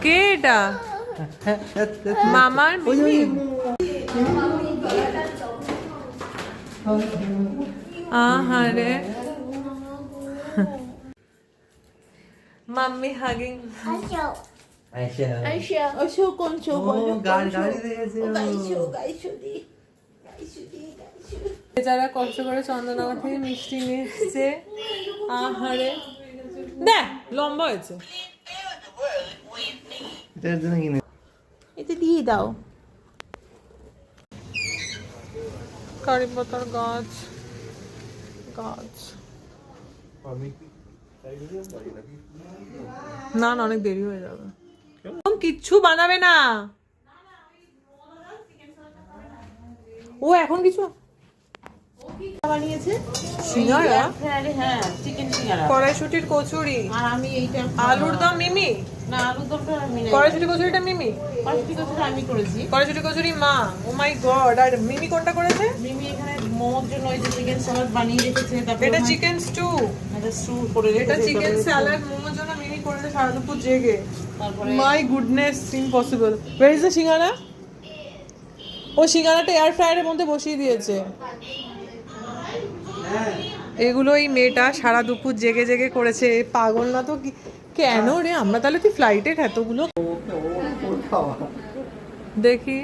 কে এটা? মামার মিমি? আহারে মাম্মি হাগিং। যারা কষ্ট করে চন্দননগর থেকে মিষ্টি নিয়ে এসছে। আহারে দেখ লম্বা হয়েছে। এটা দিয়ে দাও। কারি পাতার গাছ গাছ না না অনেক দেরি হয়ে যাবে। কিচ্ছু বানাবে না ও এখন কিছু বানিয়েছে সিঙ্গারা, হ্যাঁ চিকেন সিঙ্গারা, কড়াইশুটির কচুরি, আর আমি এইটা আলুর দম মিমি। না আলুর দমটা আমি না, কড়াইশুটি কচুরিটা মিমি, কড়াইশুটি কচুরি আমি করেছি। কড়াইশুটি কচুরি মা। ও মাই গড। আর মিমি কোনটা করেছে? মিমি এখানে মোমোর জন্য ওই যে চিকেন স্যালাড বানিয়ে রেখেছে। তারপর এটা চিকেন স্টু, এটা স্টু করে এটা রেখেছে। চিকেন স্যালাড মোমোর জন্য মিমি করেছে সারা দুপুর জেগে। তারপরে my goodness, impossible. Where is the singara? ও সিঙ্গারাটা এয়ার ফ্রায়ারের মধ্যে বসিয়ে দিয়েছে। এগুলো এই মেয়েটা সারা দুপুর জেগে জেগে করেছে। পাগল না তো কেন রে? আমরা তাহলে তুই ফ্লাইটে এতগুলো দেখি।